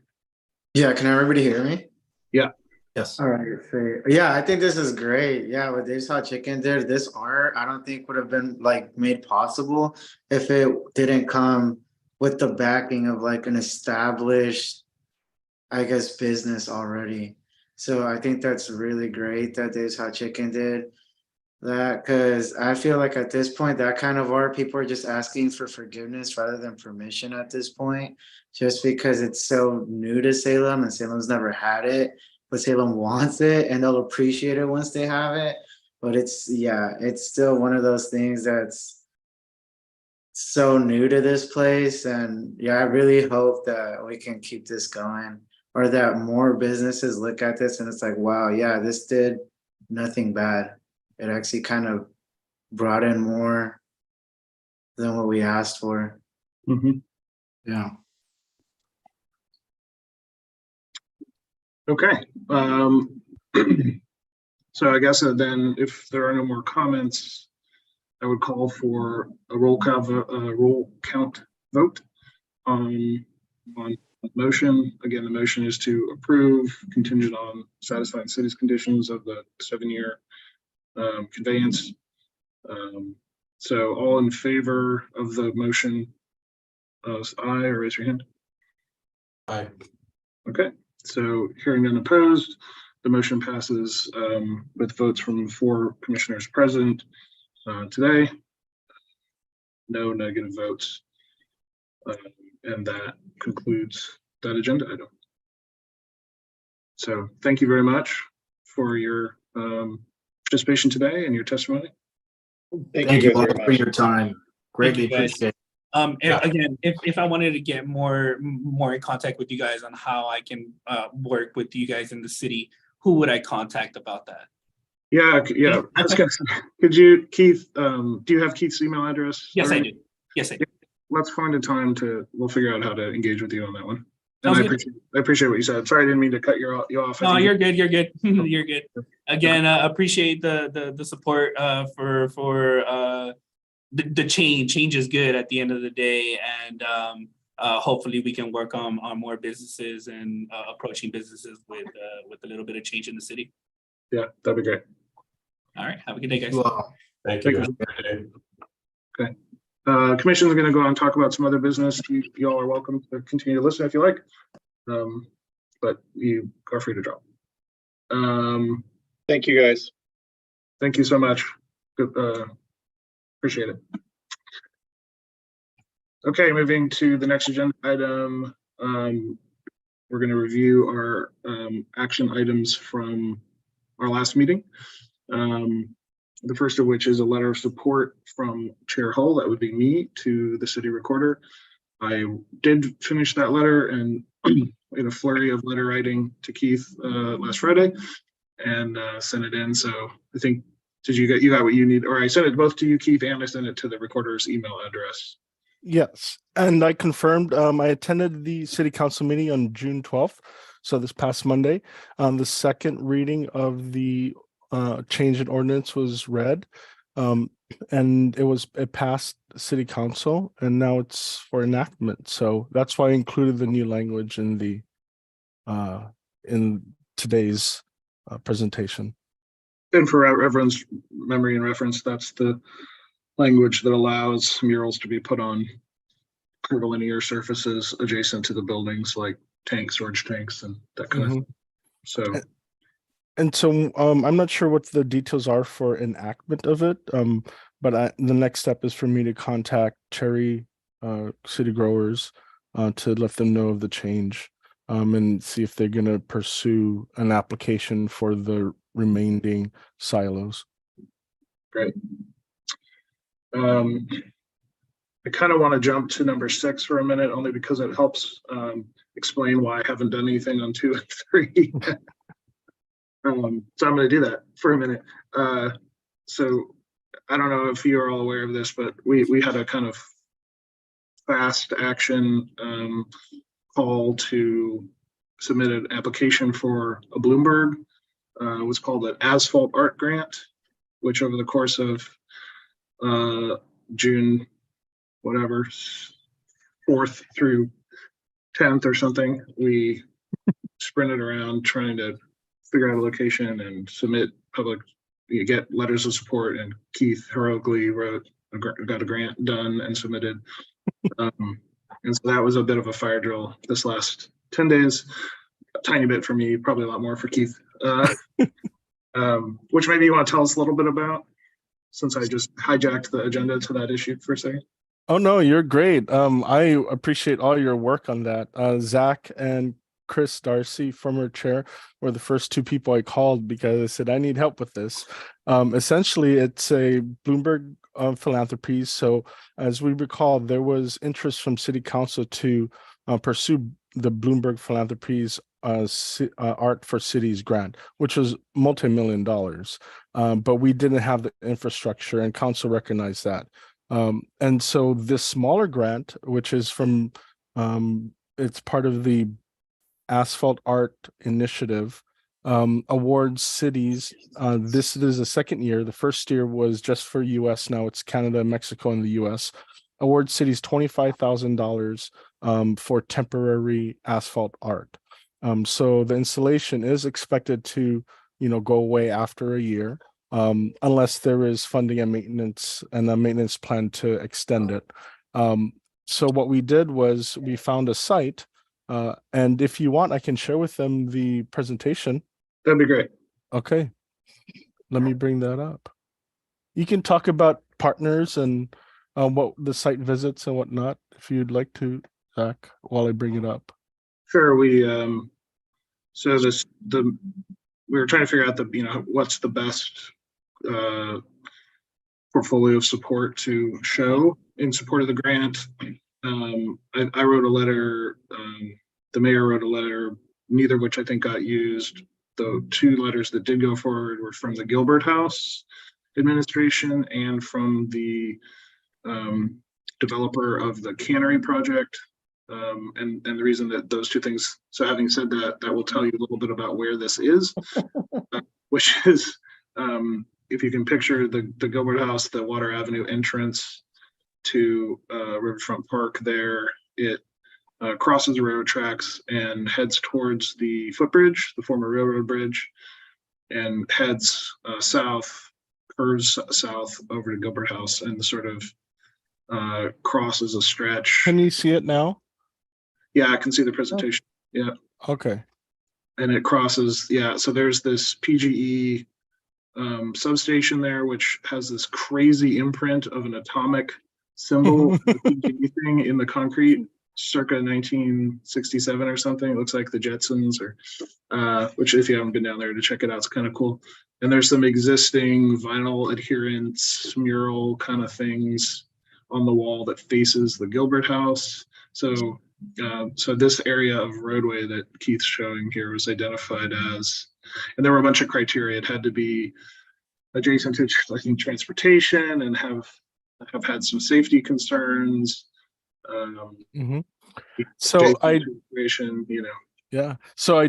Yeah, can everybody hear me? Yeah. Yes. All right, fair. Yeah, I think this is great. Yeah, what Dave's Hot Chicken did, this art, I don't think would have been like made possible if it didn't come with the backing of like an established, I guess, business already. So I think that's really great that Dave's Hot Chicken did that, because I feel like at this point, that kind of art, people are just asking for forgiveness rather than permission at this point, just because it's so new to Salem and Salem's never had it, but Salem wants it and they'll appreciate it once they have it. But it's still one of those things that's so new to this place. And yeah, I really hope that we can keep this going, or that more businesses look at this and it's like, wow, yeah, this did nothing bad. It actually kind of brought in more than what we asked for. Mhm. Yeah. Okay. So I guess then if there are no more comments, I would call for a roll count vote on the motion. Again, the motion is to approve contingent on satisfying city's conditions of the 7-year conveyance. So all in favor of the motion, aye, or raise your hand. Aye. Okay, so hearing none opposed, the motion passes with votes from 4 commissioners present today. No negative votes. And that concludes that agenda item. So thank you very much for your participation today and your testimony. Thank Thank you you guys all very for much. your time. Greatly Thank you, guys. appreciate it. Yeah. Again, if I wanted to get more in contact with you guys on how I can work with you guys in the city, who would I contact about that? Yeah. I was gonna say, could you, Keith, do you have Keith's email address? Yes, I already? do. Yes, I do. Let's find a time we'll figure out how to engage with you on that one. And Sounds good. I appreciate what you said. Sorry, I didn't mean to cut you off. I No, think you're good. You're good. You're good. Again, appreciate the support for the change. Change is good at the end of the day, and hopefully we can work on more businesses and approaching businesses with a little bit of change in the city. Yeah, that'd be great. All right. Have a good day, guys. You all. Thank Thank you. you. Have a good day. Commission's going to go on and talk about some other business. You all are welcome to continue to listen if you like, but you are free to drop. Thank you, guys. Thank you so much. Good, appreciate it. Okay, moving to the next agenda item. We're going to review our action items from our last meeting. The first of which is a letter of support from Chair Hull, that would be me, to the city recorder. I did finish that letter and in a flurry of letter writing to Keith last Friday and sent it in. So I think, you got what you need, or I sent it both to you, Keith, and I sent it to the recorder's email address. Yes, and I confirmed, I attended the city council meeting on June 12th, so this past Monday. The second reading of the change in ordinance was read, and it passed city council, and now it's for enactment. So that's why I included the new language in the in today's presentation. And for everyone's memory and reference, that's the language that allows murals to be put on curvilinear surfaces adjacent to the buildings, like tanks, storage tanks, and that kind of thing. So. And so I'm not sure what the details are for enactment of it, but the next step is for me to contact Cherry City Growers to let them know of the change and see if they're going to pursue an application for the remaining silos. Great. I kind of want to jump to number 6 for a minute, only because it helps explain why I haven't done anything on 2 and 3. So I'm going to do that for a minute. So I don't know if you're all aware of this, but we had a kind of fast action call to submit an application for a Bloomberg. It was called an asphalt art grant, which over the course of June, whatever, 4th through 10th or something, we sprinted around trying to figure out a location and submit public, you get letters of support, and Keith heroically got a grant done and submitted. And so that was a bit of a fire drill this last 10 days, a tiny bit for me, probably a lot more for Keith. Which maybe you want to tell us a little bit about, since I just hijacked the agenda to that issue for a second. Oh no, you're great. I appreciate all your work on that. Zach and Chris Darcy, former chair, were the first 2 people I called because I said I need help with this. Essentially, it's a Bloomberg philanthropy. So as we recall, there was interest from City Council to pursue the Bloomberg philanthropies Art for Cities grant, which was multi-million dollars. But we didn't have the infrastructure, and council recognized that. And so this smaller grant, which is from, it's part of the Asphalt Art Initiative, awards cities. This is the second year. The first year was just for US. Now it's Canada, Mexico, and the US. Awards cities $25,000 for temporary asphalt art. So the installation is expected to, go away after a year, unless there is funding and maintenance and a maintenance plan to extend it. So what we did was we found a site, and if you want, I can share with them the presentation. That'd be great. Okay, let me bring that up. You can talk about partners and what the site visits and whatnot, if you'd like to, Zach, while I bring it up. Sure. We were trying to figure out what's the best portfolio of support to show in support of the grant. I wrote a letter, the mayor wrote a letter, neither of which I think got used. The 2 letters that did go forward were from the Gilbert House administration and from the developer of the cannery project. And the reason that those 2 things, so having said that, that will tell you a little bit about where this is, which is, if you can picture the Gilbert House, the Water Avenue entrance to Riverfront Park there, it crosses the railroad tracks and heads towards the footbridge, the former railroad bridge, and heads south, curves south over to Gilbert House, and sort of crosses a stretch. Can you see it now? Yeah, I can see the presentation. Yeah. Okay. And it crosses, yeah. So there's this PGE substation there, which has this crazy imprint of an atomic symbol PGE thing in the concrete, circa 1967 or something. It looks like the Jetsons, or which, if you haven't been down there to check it out, it's kind of cool. And there's some existing vinyl adherence mural kind of things on the wall that faces the Gilbert House. So this area of roadway that Keith's showing here was identified as, and there were a bunch of criteria. It had to be adjacent to transportation and have had some safety concerns. So yeah. So I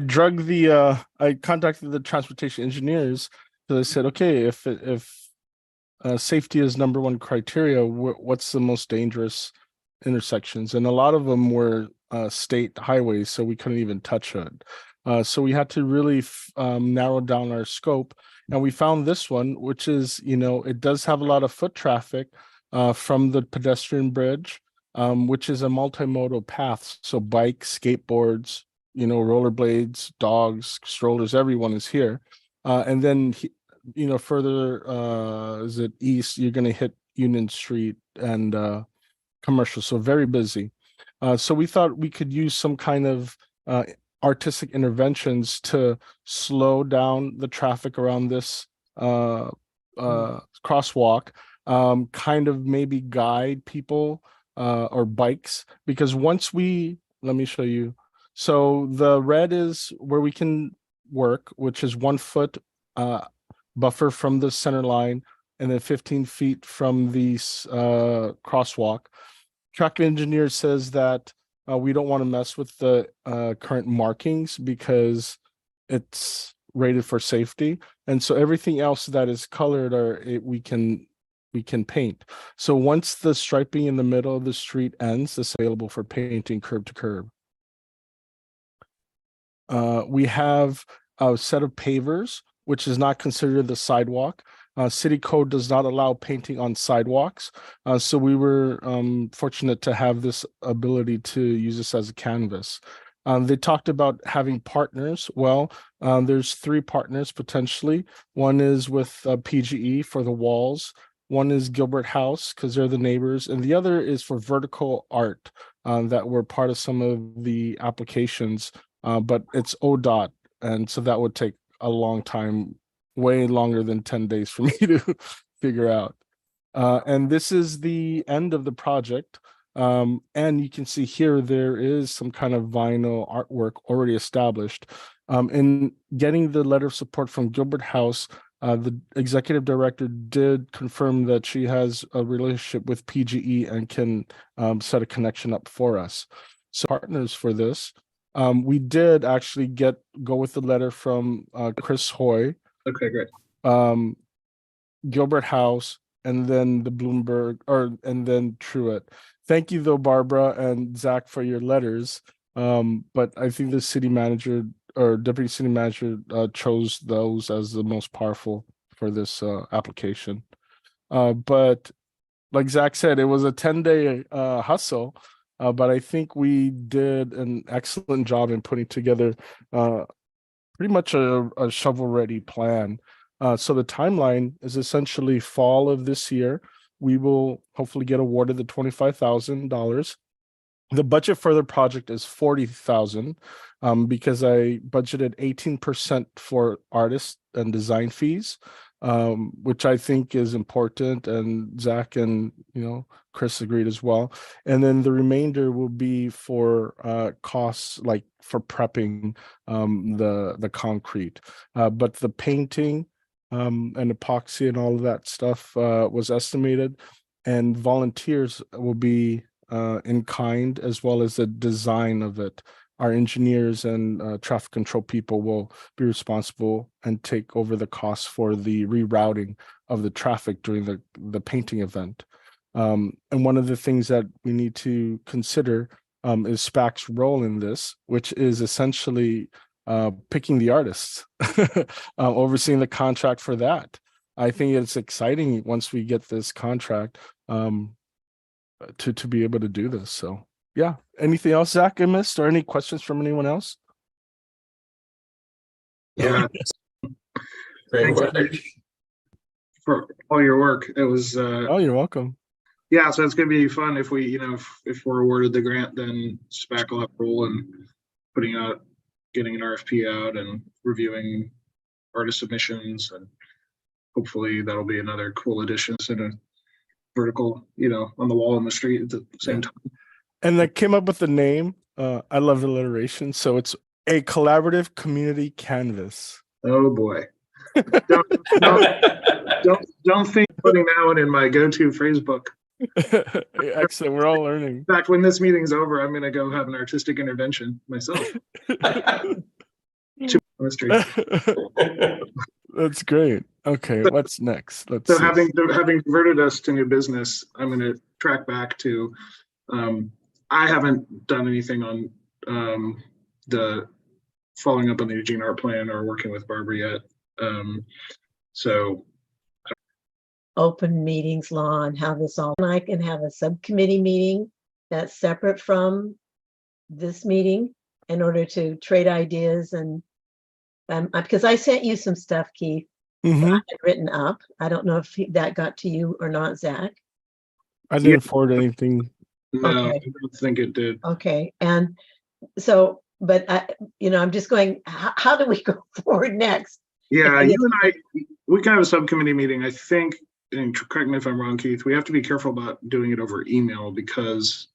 I contacted the transportation engineers. So I said, okay, if safety is number 1 criteria, what's the most dangerous intersections? And a lot of them were state highways, so we couldn't even touch it. So we had to really narrow down our scope, and we found this one, which is, it does have a lot of foot traffic from the pedestrian bridge, which is a multimodal path. So bikes, skateboards, rollerblades, dogs, strollers, everyone is here. And then, further is it east, you're going to hit Union Street and commercial, so very busy. So we thought we could use some kind of artistic interventions to slow down the traffic around this crosswalk, kind of maybe guide people or bikes, because once let me show you. So the red is where we can work, which is 1 foot buffer from the center line and then 15 feet from the crosswalk. Traffic engineer says that we don't want to mess with the current markings because it's rated for safety. And so everything else that is colored we can paint. So once the striping in the middle of the street ends, it's available for painting curb to curb. We have a set of pavers, which is not considered the sidewalk. City code does not allow painting on sidewalks. So we were fortunate to have this ability to use this as a canvas. They talked about having partners. Well, there's 3 partners potentially. One is with PGE for the walls. One is Gilbert House because they're the neighbors. And the other is for vertical art that were part of some of the applications. But it's ODOT. And so that would take a long time, way longer than 10 days for me to figure out. And this is the end of the project. And you can see here, there is some kind of vinyl artwork already established. In getting the letter of support from Gilbert House, the executive director did confirm that she has a relationship with PGE and can set a connection up for us. So partners for this. We did actually go with the letter from Chris Hoy. Okay, great. Gilbert House, and then the Bloomberg, and then Truett. Thank you though, Barbara and Zach, for your letters. But I think the city manager or deputy city manager chose those as the most powerful for this application. But like Zach said, it was a 10-day hustle. But I think we did an excellent job in putting together pretty much a shovel-ready plan. So the timeline is essentially fall of this year. We will hopefully get awarded the $25,000. The budget for the project is $40,000 because I budgeted 18% for artists and design fees, which I think is important. And Zach and Chris agreed as well. And then the remainder will be for costs like for prepping the concrete, but the painting and epoxy and all of that stuff was estimated, and volunteers will be in kind, as well as the design of it. Our engineers and traffic control people will be responsible and take over the costs for the rerouting of the traffic during the painting event. And one of the things that we need to consider is SPAC's role in this, which is essentially picking the artists, overseeing the contract for that. I think it's exciting once we get this contract to be able to do this. So yeah. Anything else, Zach, I missed, or any questions from anyone else? Yeah. Great work. For all your work. It was Oh, you're welcome. yeah, so it's gonna be fun if we, if we're awarded the grant, then SPAC will have a role in getting an RFP out and reviewing artist submissions, and hopefully that'll be another cool addition to the vertical, on the wall in the street at the same time. And I came up with the name. I love the alliteration. So it's a collaborative community canvas. Oh boy. Don't think putting that one in my go-to phrase book. Excellent. We're all learning. In fact, when this meeting's over, I'm gonna go have an artistic intervention myself. On the street. That's great. Okay, what's next? Let's So see. having converted us to new business, I'm gonna track back to I haven't done anything on the following up on the Eugene Art Plan or working with Barbara yet. So Open meetings law and how this all, and I can have a subcommittee meeting that's separate from this meeting in order to trade ideas and because I sent you some stuff, Keith, Mhm. that I had written up. I don't know if that got to you or not, Zach. I didn't forward anything. no, Okay. I don't think it did. Okay, and so, but I'm just going, how do we go forward next? Yeah, Okay. you and I, we can have a subcommittee meeting. I think, and correct me if I'm wrong, Keith, we have to be careful about doing it over email because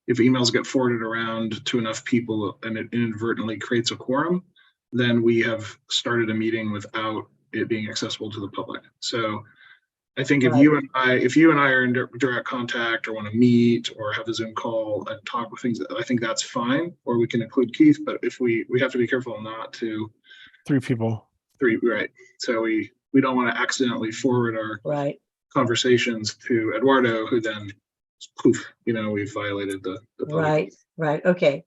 if emails get forwarded around to enough people and it inadvertently creates a quorum, then we have started a meeting without it being accessible to the public. So I think if Right. you and I are in direct contact or want to meet or have a Zoom call and talk with things, I think that's fine. Or we can include Keith, but if we have to be careful not to 3 people. right. So we don't want to accidentally forward our Right. conversations to Eduardo, who then poof, we've violated the public. Right. Okay.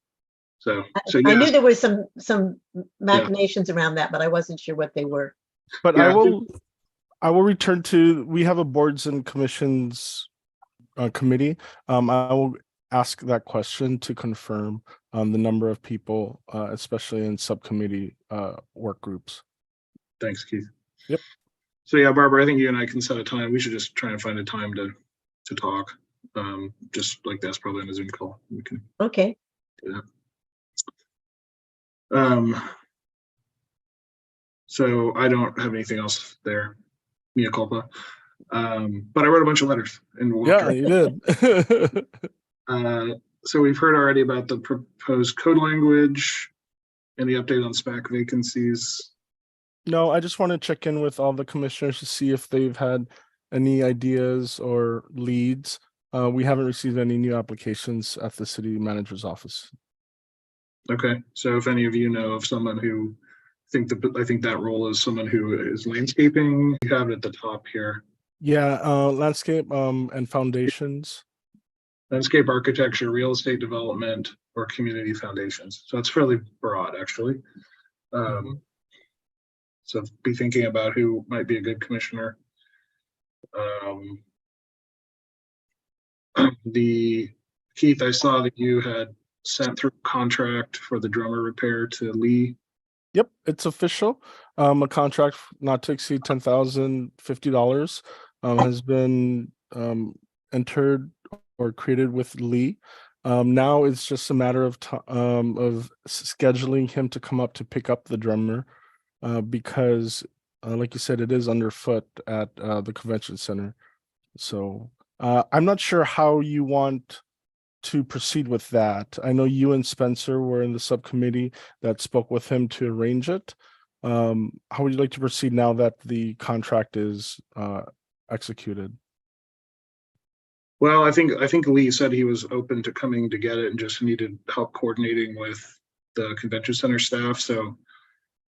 So I yes, knew there was some machinations around that, but I wasn't sure what they were. But Yeah. I will return to, we have a boards and commissions committee. I will ask that question to confirm the number of people, especially in subcommittee work groups. thanks, Keith. Yep. So yeah, Barbara, I think you and I can set a time. We should just try and find a time to talk. Just like that's probably on a Zoom call. We can Okay. do that. So I don't have anything else there. Mea culpa. But I wrote a bunch of letters and Yeah, you did. so we've heard already about the proposed code language and the update on SPAC vacancies. No, I just want to check in with all the commissioners to see if they've had any ideas or leads. We haven't received any new applications at the city manager's office. Okay, so if any of you know of someone who I think that role is someone who is landscaping, you have it at the top here. Yeah, landscape and foundations. Landscape architecture, real estate development, or community foundations. So it's fairly broad, actually. So be thinking about who might be a good commissioner. Keith, I saw that you had sent through a contract for the drummer repair to Lee. Yep, it's official. A contract not to exceed $10,050 has been entered or created with Lee. Now it's just a matter of scheduling him to come up to pick up the drummer because, like you said, it is underfoot at the convention center. So I'm not sure how you want to proceed with that. I know you and Spencer were in the subcommittee that spoke with him to arrange it. How would you like to proceed now that the contract is executed? Well, I think Lee said he was open to coming to get it and just needed help coordinating with the convention center staff. So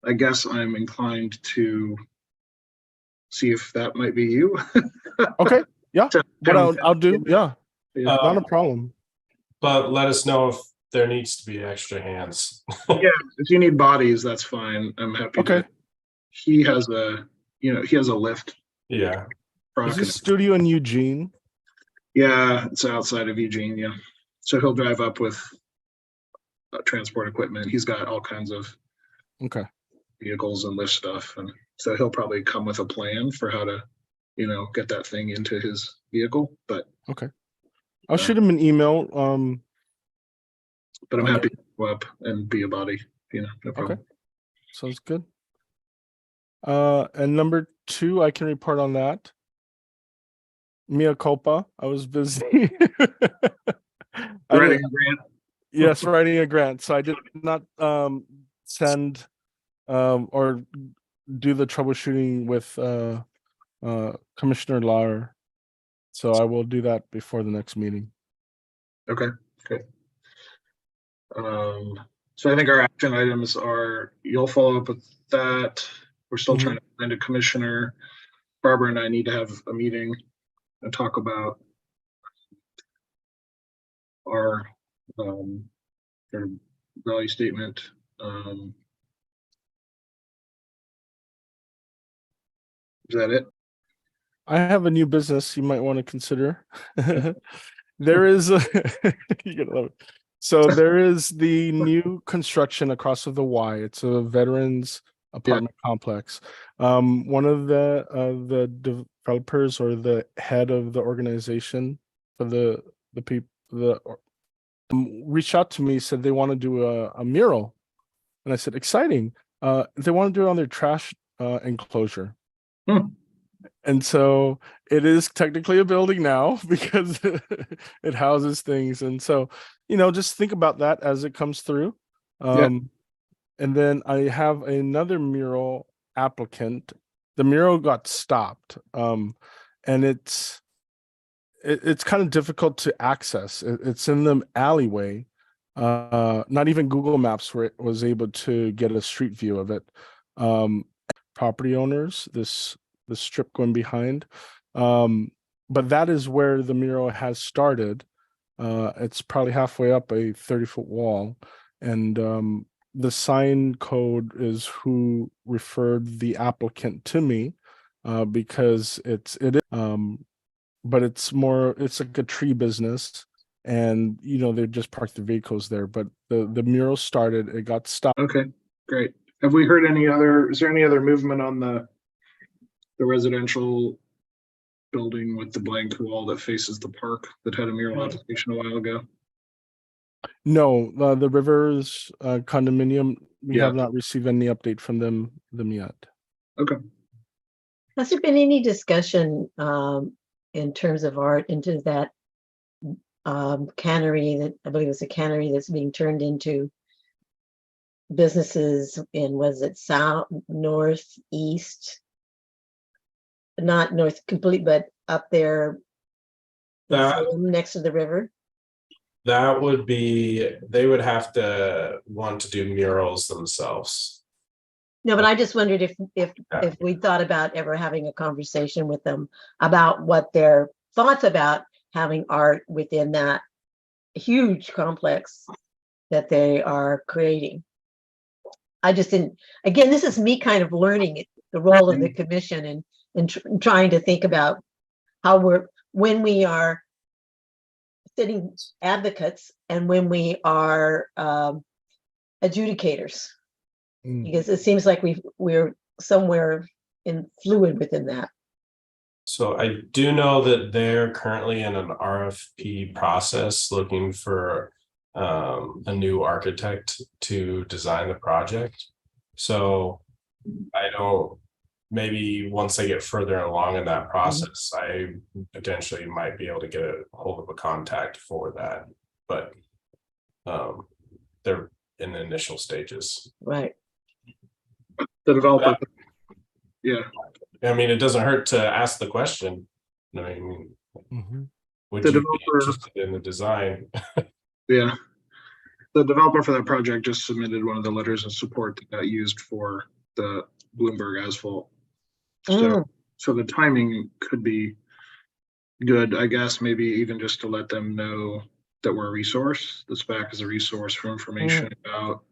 I guess I'm inclined to see if that might be you. Okay, yeah. What I'll do, yeah, not a problem. But let us know if there needs to be extra hands. Yeah, if you need bodies, that's fine. I'm happy. Okay. He has a lift. Yeah. Is this studio in Eugene? Yeah, it's outside of Eugene. Yeah, so he'll drive up with transport equipment. He's got all kinds of vehicles and lift stuff, and so he'll probably come with a plan for how to, get that thing into his vehicle. But okay, I'll shoot him an email. But I'm happy to go up and be a body. No problem. Okay, sounds good. And number 2, I can report on that. Mea culpa. I was busy. Writing a grant. Yes, writing a grant. So I did not send or do the troubleshooting with Commissioner Lauer. So I will do that before the next meeting. Okay. So I think our action items are, you'll follow up with that. We're still trying to find a commissioner. Barbara and I need to have a meeting and talk about our value statement. Is that it? I have a new business you might want to consider. There is you're gonna love it. So there is the new construction across of the Y. It's a veterans apartment complex. One of the developers or the head of the organization for the people reached out to me, said they want to do a mural, and I said, exciting. They want to do it on their trash enclosure. And so it is technically a building now because it houses things. And so, just think about that as it comes through. Yeah. And then I have another mural applicant. The mural got stopped. And it's kind of difficult to access. It's in the alleyway. Not even Google Maps was able to get a street view of it. Property owners, the strip going behind. But that is where the mural has started. It's probably halfway up a 30-foot wall. And the sign code is who referred the applicant to me, because it is, but it's like a tree business. And they just parked the vehicles there. But the mural started, it got stopped. Okay, great. Have we heard is there any other movement on the residential building with the blank wall that faces the park that had a mural Right. application a while ago? No, the Rivers condominium, we Yeah. have not received any update from them yet. Okay. Has there been any discussion in terms of art into that cannery that I believe it's a cannery that's being turned into businesses in, was it south, northeast? Not north complete, but up there in That Salem, next to the river. that would be, they would have to want to do murals themselves. No, but I just wondered if we thought about ever having a conversation with them about what their thoughts about having art within that huge complex that they are creating. I just didn't, again, this is me kind of learning the role of the commission and trying to think about how when we are sitting advocates and when we are adjudicators, because it seems like we're somewhere in fluid within that. So I do know that they're currently in an RFP process looking for a new architect to design the project. So I don't, maybe once I get further along in that process, I potentially might be able to get a hold of a contact for that. But they're in the initial stages. Right. The developer. Yeah. I mean, it doesn't hurt to ask the question. I mean, would The you be developer- interested in the design? Yeah. The developer for that project just submitted one of the letters of support that got used for the Bloomberg asphalt. So the timing could be good, I guess, maybe even just to let them know that we're a resource. The SPAC is a resource for information about,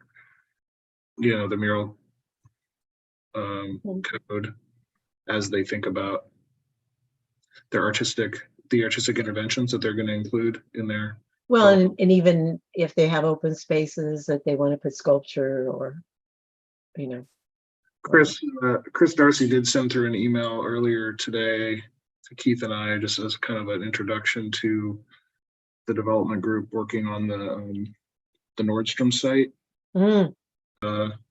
the mural code as they think about the artistic interventions that they're going to include in there. Well, and even if they have open spaces that they want to put sculpture or, Chris Darcy did send through an email earlier today to Keith and I, just as kind of an introduction to the development group working on the Nordstrom site.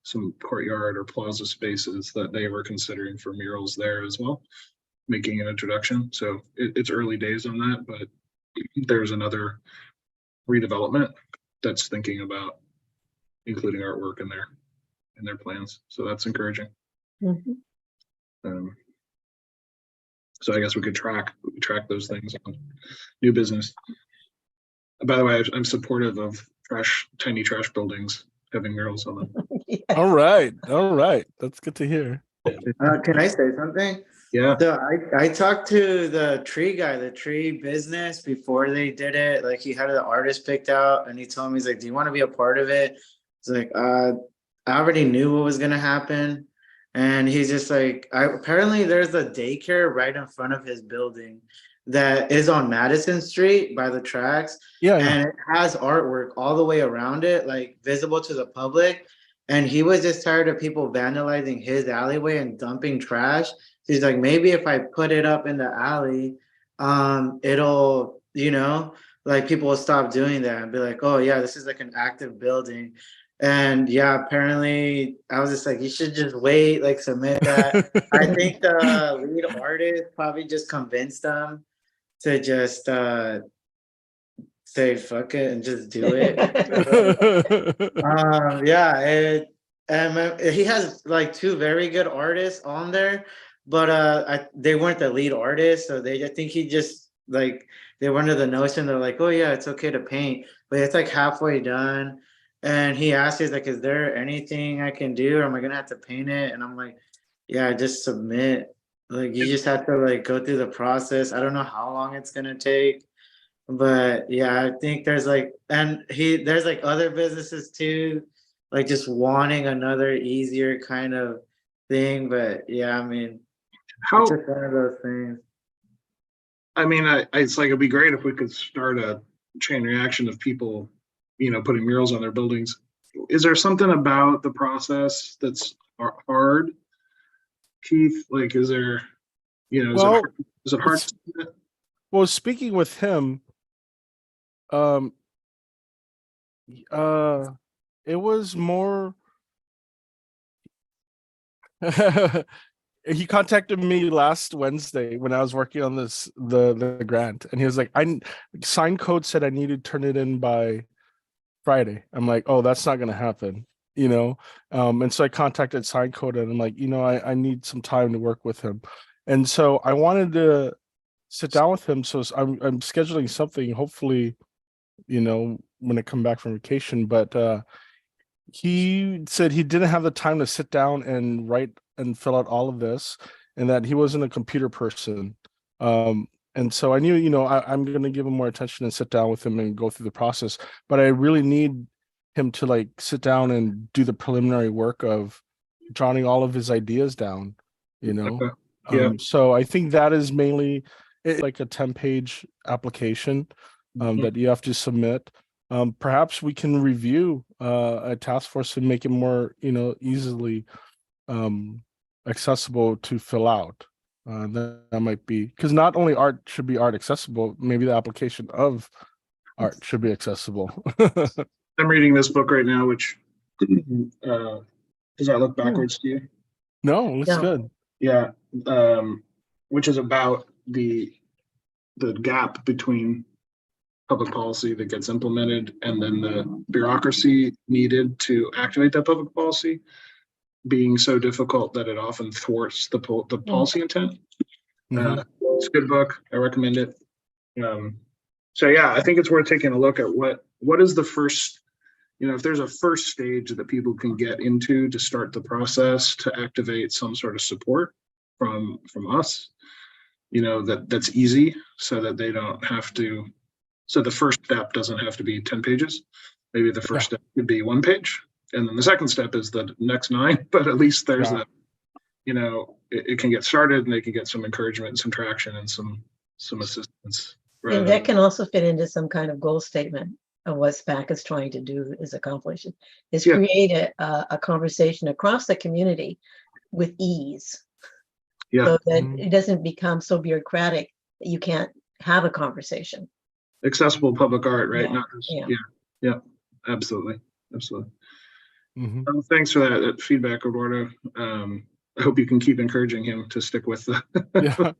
Some courtyard or plaza spaces that they were considering for murals there as well, making an introduction. So it's early days on that, but there's another redevelopment that's thinking about including artwork in their plans. So that's encouraging. So I guess we could track those things on new business. By the way, I'm supportive of tiny trash buildings having murals on them. Yes. All right. That's good to hear. Can I say something? Yeah. So I talked to the tree guy, the tree business, before they did it. Like, he had an artist picked out and he told me, he's like, do you want to be a part of it? It's like, I already knew what was gonna happen. And he's just like, apparently there's a daycare right in front of his building that is on Madison Street by the tracks. Yeah. And it has artwork all the way around it, like visible to the public. And he was just tired of people vandalizing his alleyway and dumping trash. So he's like, maybe if I put it up in the alley, it'll, like, people will stop doing that and be like, oh yeah, this is like an active building. And yeah, apparently I was just like, you should just wait, like submit that. I think the lead artist probably just convinced them to just say fuck it and just do it. Yeah, he has like two very good artists on there, but they weren't the lead artists, so I think he just like they were under the notion they're like, oh yeah, it's okay to paint, but it's like halfway done. And he asked, he's like, is there anything I can do, or am I gonna have to paint it? And I'm like, yeah, just submit. Like you just have to like go through the process. I don't know how long it's gonna take. But yeah, I think there's like, and there's like other businesses too, like just wanting another easier kind of thing. But yeah, I mean, How, it's just one of those things. I mean, it's like, it'd be great if we could start a chain reaction of people, putting murals on their buildings. Is there something about the process that's hard, Keith? Like, is there, Well, is it hard? to do that? Well, speaking with him, it was more. He contacted me last Wednesday when I was working on the grant, and he was like, sign code said I needed to turn it in by Friday. I'm like, oh, that's not gonna happen, and so I contacted sign code, and I'm like, I need some time to work with him, and so I wanted to sit down with him. So I'm scheduling something, hopefully, when I come back from vacation. But he said he didn't have the time to sit down and write and fill out all of this, and that he wasn't a computer person. And so I knew, I'm going to give him more attention and sit down with him and go through the process. But I really need him to like sit down and do the preliminary work of jotting all of his ideas down, Okay. Yeah. So I think that is mainly like a 10-page application that you have to submit. Perhaps we can review a task force and make it more, easily accessible to fill out. That might be, because not only art should be art accessible, maybe the application of art should be accessible. I'm reading this book right now, which does that look backwards to you? No, it looks No. good. Yeah, which is about the gap between public policy that gets implemented and then the bureaucracy needed to activate that public policy being so difficult that it often thwarts the policy intent. It's a good book. I recommend it. So yeah, I think it's worth taking a look at what is the first, if there's a first stage that people can get into to start the process to activate some sort of support from us, that's easy, so that they don't have to. So the first step doesn't have to be 10 pages. Maybe the first step could be 1 page. And then the second step is the next 9, but at least there's that, it can get started and they can get some encouragement and some traction and some assistance. And that can also fit into some kind of goal statement of what SPAC is trying to do, is accomplish it, is create a conversation across the community with ease. Yeah. So that it doesn't become so bureaucratic that you can't have a conversation. Accessible public art, right? Yeah. Not just, Yeah. absolutely. Thanks for that feedback, Eduardo. I hope you can keep encouraging him to stick with the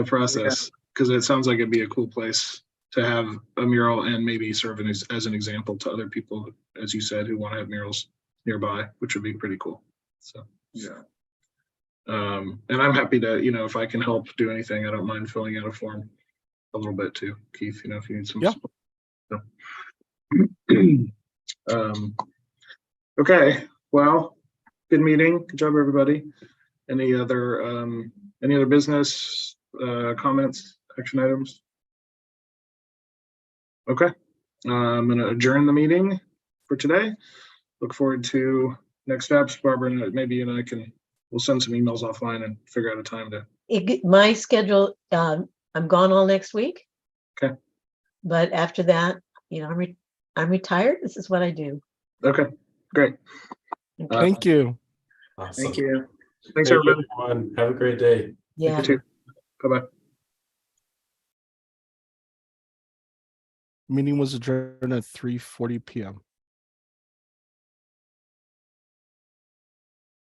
process, because it sounds like it'd be a cool place to have a mural and maybe serve as an example to other people, as you said, who want to have murals nearby, which would be pretty cool. So yeah. And I'm happy to, if I can help do anything, I don't mind filling out a form a little bit too, Keith, if you need some support. So. Okay, well, good meeting. Good job, everybody. Any other business comments, action items? Okay, I'm gonna adjourn the meeting for today. Look forward to next steps. Barbara, maybe you and I we'll send some emails offline and figure out a time to. My schedule, I'm gone all next week. Okay. But after that, I'm retired. This is what I do. Okay, great. Thank you. Awesome. Thank you. Thanks, Thank you, everybody. everyone. Have a great day. Yeah. You too. Bye-bye. Meeting was adjourned at 3:40 p.m.